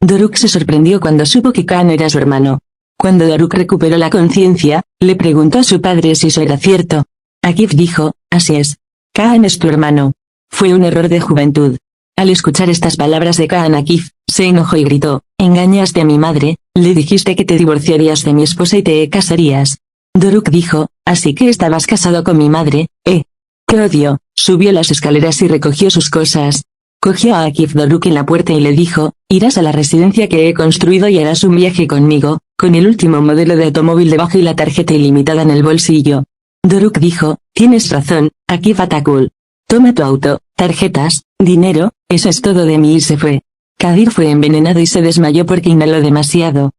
Doruk se sorprendió cuando supo que Kaan era su hermano. Cuando Doruk recuperó la conciencia, le preguntó a su padre si eso era cierto. Akif dijo, así es. Kaan es tu hermano. Fue un error de juventud. Al escuchar estas palabras de Kaan, Akif se enojó y gritó, engañaste a mi madre, le dijiste que te divorciarías de mi esposa y te casarías. Doruk dijo, así que estabas casado con mi madre, ¡Qué odio! Subió las escaleras y recogió sus cosas. Cogió a Akif Doruk en la puerta y le dijo, irás a la residencia que he construido y harás un viaje conmigo, con el último modelo de automóvil debajo y la tarjeta ilimitada en el bolsillo. Doruk dijo, tienes razón, Akif Atakul. Toma tu auto, tarjetas, dinero, eso es todo de mí y se fue. Kadir fue envenenado y se desmayó porque inhaló demasiado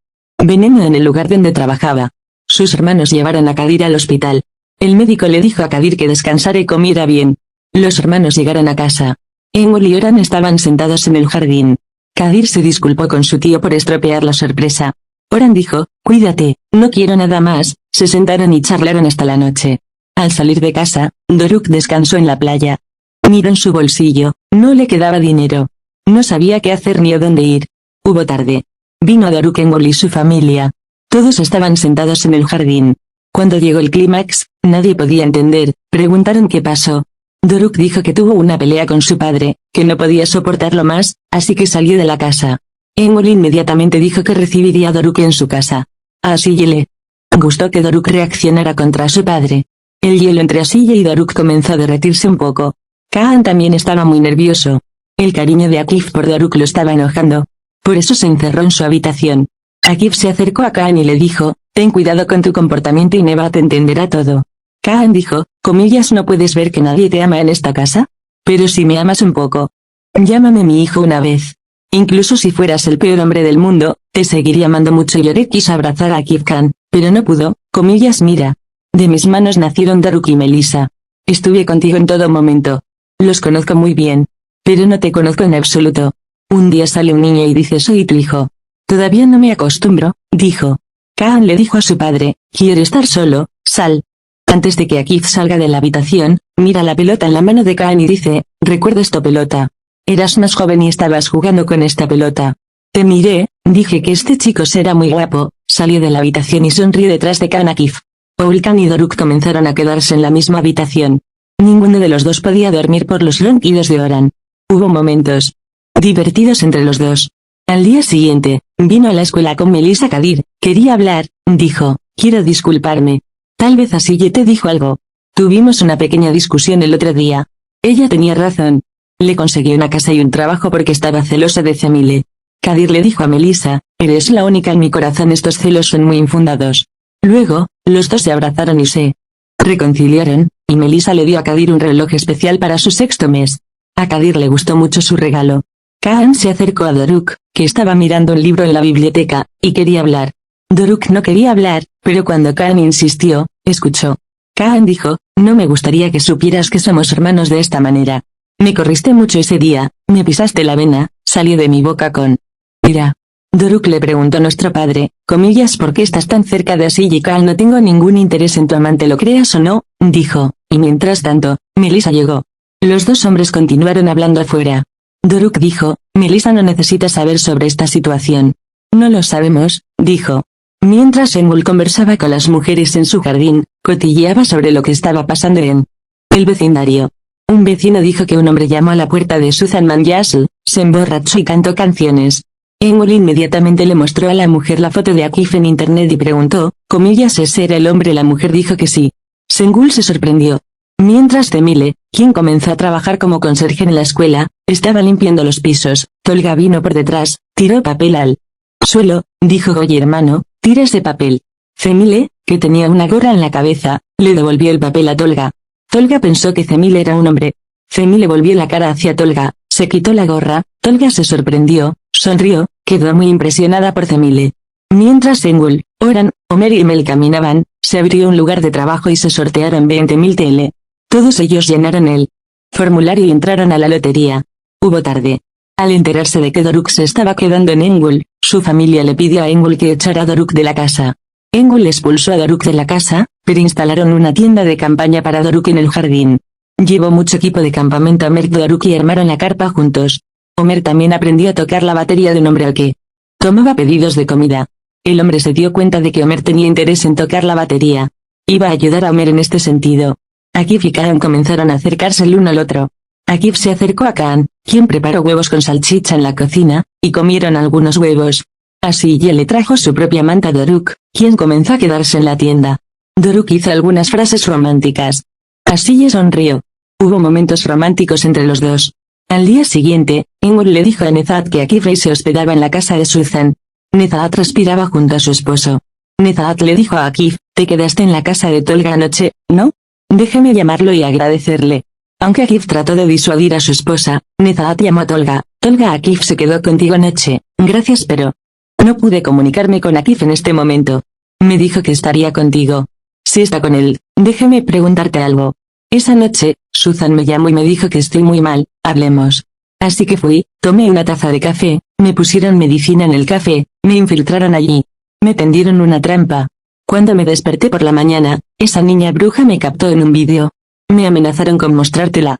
veneno en el lugar donde trabajaba. Sus hermanos llevaron a Kadir al hospital. El médico le dijo a Kadir que descansara y comiera bien. Los hermanos llegaron a casa. Engul y Oran estaban sentados en el jardín. Kadir se disculpó con su tío por estropear la sorpresa. Oran dijo, cuídate, no quiero nada más, se sentaron y charlaron hasta la noche. Al salir de casa, Doruk descansó en la playa. Miró en su bolsillo, no le quedaba dinero. No sabía qué hacer ni a dónde ir. Hubo tarde. Vino Doruk, Engul y su familia. Todos estaban sentados en el jardín. Cuando llegó el clímax, nadie podía entender, preguntaron qué pasó. Doruk dijo que tuvo una pelea con su padre, que no podía soportarlo más, así que salió de la casa. Engul inmediatamente dijo que recibiría a Doruk en su casa. A Sille le gustó que Doruk reaccionara contra su padre. El hielo entre Sille y Doruk comenzó a derretirse un poco. Kaan también estaba muy nervioso. El cariño de Akif por Doruk lo estaba enojando. Por eso se encerró en su habitación. Akif se acercó a Kaan y le dijo, ten cuidado con tu comportamiento y Neva te entenderá todo. Kaan dijo, comillas, ¿no puedes ver que nadie te ama en esta casa? Pero si me amas un poco. Llámame mi hijo una vez. Incluso si fueras el peor hombre del mundo, te seguiría amando mucho. Lloré, quiso abrazar a Akif Khan, pero no pudo, comillas, mira. De mis manos nacieron Doruk y Melissa. Estuve contigo en todo momento. Los conozco muy bien. Pero no te conozco en absoluto. Un día sale un niño y dice soy tu hijo. Todavía no me acostumbro, dijo. Kaan le dijo a su padre, quiero estar solo, sal. Antes de que Akif salga de la habitación, mira la pelota en la mano de Kaan y dice, recuerdo esta pelota. Eras más joven y estabas jugando con esta pelota. Te miré, dije que este chico será muy guapo, salió de la habitación y sonrió detrás de Kaan. Akif, Kaan y Doruk comenzaron a quedarse en la misma habitación. Ninguno de los dos podía dormir por los ronquidos de Oran. Hubo momentos divertidos entre los dos. Al día siguiente, vino a la escuela con Melissa. Kadir, quería hablar, dijo, quiero disculparme. Tal vez Asille te dijo algo. Tuvimos una pequeña discusión el otro día. Ella tenía razón. Le conseguí una casa y un trabajo porque estaba celosa de Cemile. Kadir le dijo a Melissa, eres la única en mi corazón, estos celos son muy infundados. Luego, los dos se abrazaron y se reconciliaron, y Melissa le dio a Kadir un reloj especial para su sexto mes. A Kadir le gustó mucho su regalo. Kaan se acercó a Doruk, que estaba mirando un libro en la biblioteca, y quería hablar. Doruk no quería hablar, pero cuando Kaan insistió, escuchó. Kaan dijo, no me gustaría que supieras que somos hermanos de esta manera. Me corriste mucho ese día, me pisaste la vena, salió de mi boca con ira. Doruk le preguntó a nuestro padre, comillas, ¿por qué estás tan cerca de Asille? Kaan, no tengo ningún interés en tu amante, lo creas o no, dijo, y mientras tanto, Melissa llegó. Los dos hombres continuaron hablando afuera. Doruk dijo, Melissa no necesita saber sobre esta situación. No lo sabemos, dijo. Mientras Engul conversaba con las mujeres en su jardín, cotilleaba sobre lo que estaba pasando en el vecindario. Un vecino dijo que un hombre llamó a la puerta de Suzan Manyasl, se emborrachó y cantó canciones. Engul inmediatamente le mostró a la mujer la foto de Akif en internet y preguntó, comillas, ¿ese era el hombre? La mujer dijo que sí. Engul se sorprendió. Mientras Cemile, quien comenzó a trabajar como conserje en la escuela, estaba limpiando los pisos, Tolga vino por detrás, tiró papel al suelo, dijo, oye hermano, tira ese papel. Cemile, que tenía una gorra en la cabeza, le devolvió el papel a Tolga. Tolga pensó que Cemile era un hombre. Cemile volvió la cara hacia Tolga, se quitó la gorra, Tolga se sorprendió, sonrió, quedó muy impresionada por Cemile. Mientras Engul, Oran, Omer y Mel caminaban, se abrió un lugar de trabajo y se sortearon 20.000 TL. Todos ellos llenaron el formulario y entraron a la lotería. Hubo tarde. Al enterarse de que Doruk se estaba quedando en Engul, su familia le pidió a Engul que echara a Doruk de la casa. Engul expulsó a Doruk de la casa, pero instalaron una tienda de campaña para Doruk en el jardín. Llevó mucho equipo de campamento a Omer y Doruk y armaron la carpa juntos. Omer también aprendió a tocar la batería de un hombre al que Tomaba pedidos de comida. El hombre se dio cuenta de que Homer tenía interés en tocar la batería. Iba a ayudar a Homer en este sentido. Akif y Kaan comenzaron a acercarse el uno al otro. Akif se acercó a Kaan, quien preparó huevos con salchicha en la cocina, y comieron algunos huevos. Así le trajo su propia manta a Doruk, quien comenzó a quedarse en la tienda. Doruk hizo algunas frases románticas. Así sonrió. Hubo momentos románticos entre los dos. Al día siguiente, Engul le dijo a Nezahat que Akif se hospedaba en la casa de Suzan. Nezahat respiraba junto a su esposo. Nezahat le dijo a Akif, «Te quedaste en la casa de Tolga anoche, ¿no? Déjeme llamarlo y agradecerle». Aunque Akif trató de disuadir a su esposa, Nezahat llamó a Tolga. «Tolga, Akif se quedó contigo anoche, gracias, pero no pude comunicarme con Akif en este momento. Me dijo que estaría contigo. Si está con él, déjeme preguntarte algo. Esa noche, Suzan me llamó y me dijo que estoy muy mal, hablemos. Así que fui, tomé una taza de café, me pusieron medicina en el café, me infiltraron allí. Me tendieron una trampa. Cuando me desperté por la mañana, esa niña bruja me captó en un vídeo. Me amenazaron con mostrarte la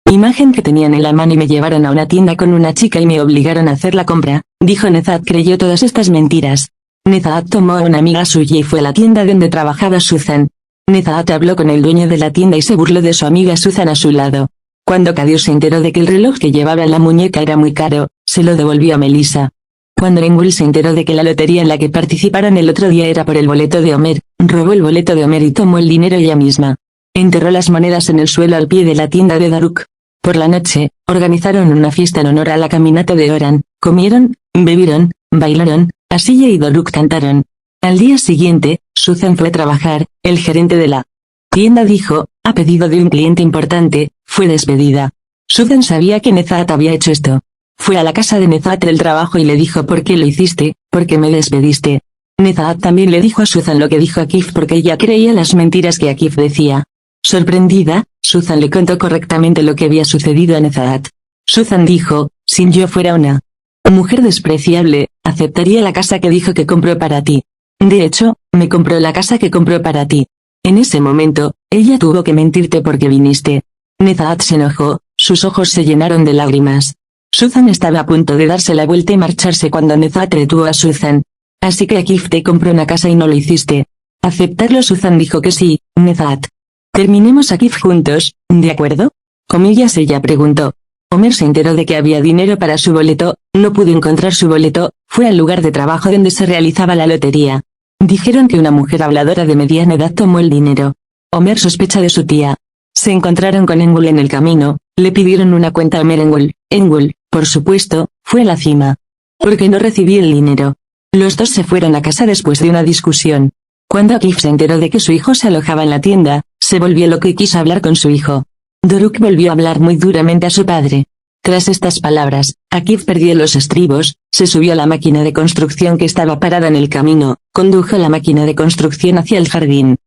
imagen que tenían en la mano y me llevaron a una tienda con una chica y me obligaron a hacer la compra», dijo Nezahat. Creyó todas estas mentiras. Nezahat tomó a una amiga suya y fue a la tienda donde trabajaba Suzan. Nezahat habló con el dueño de la tienda y se burló de su amiga Suzan a su lado. Cuando Kadir se enteró de que el reloj que llevaba en la muñeca era muy caro, se lo devolvió a Melissa. Cuando Engul se enteró de que la lotería en la que participaron el otro día era por el boleto de Homer, robó el boleto de Homer y tomó el dinero ella misma. Enterró las monedas en el suelo al pie de la tienda de Doruk. Por la noche, organizaron una fiesta en honor a la caminata de Oran, comieron, bebieron, bailaron, Asilla y Doruk cantaron. Al día siguiente, Suzan fue a trabajar, el gerente de la tienda dijo, a pedido de un cliente importante, fue despedida. Suzan sabía que Nezahat había hecho esto. Fue a la casa de Nezahat del trabajo y le dijo ¿por qué lo hiciste? ¿Por qué me despediste? Nezahat también le dijo a Suzan lo que dijo Akif porque ella creía las mentiras que Akif decía. Sorprendida, Suzan le contó correctamente lo que había sucedido a Nezahat. Suzan dijo, si yo fuera una mujer despreciable, aceptaría la casa que dijo que compró para ti. De hecho, me compró la casa que compró para ti. En ese momento, ella tuvo que mentirte porque viniste. Nezahat se enojó, sus ojos se llenaron de lágrimas. Suzan estaba a punto de darse la vuelta y marcharse cuando Nezahat retuvo a Suzan. Así que Akif te compró una casa y no lo hiciste. Aceptarlo. Suzan dijo que sí, Nezahat. Terminemos Akif juntos, ¿de acuerdo? Comillas. Ella preguntó. Homer se enteró de que había dinero para su boleto, no pudo encontrar su boleto, fue al lugar de trabajo donde se realizaba la lotería. Dijeron que una mujer habladora de mediana edad tomó el dinero. Homer sospecha de su tía. Se encontraron con Engul en el camino, le pidieron una cuenta a Homer. Engul, por supuesto, fue a la cima. Porque no recibí el dinero. Los dos se fueron a casa después de una discusión. Cuando Akif se enteró de que su hijo se alojaba en la tienda, se volvió loco y quiso hablar con su hijo. Doruk volvió a hablar muy duramente a su padre. Tras estas palabras, Akif perdió los estribos, se subió a la máquina de construcción que estaba parada en el camino, condujo la máquina de construcción hacia el jardín.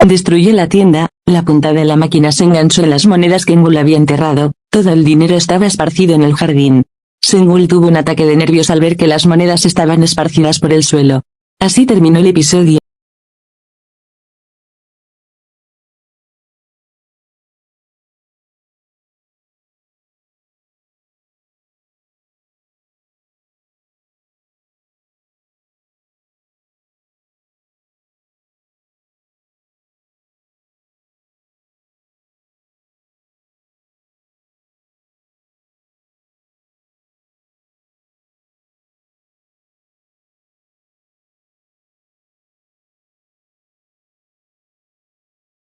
Destruyó la tienda, la punta de la máquina se enganchó en las monedas que Engul había enterrado, todo el dinero estaba esparcido en el jardín. Engul tuvo un ataque de nervios al ver que las monedas estaban esparcidas por el suelo. Así terminó el episodio.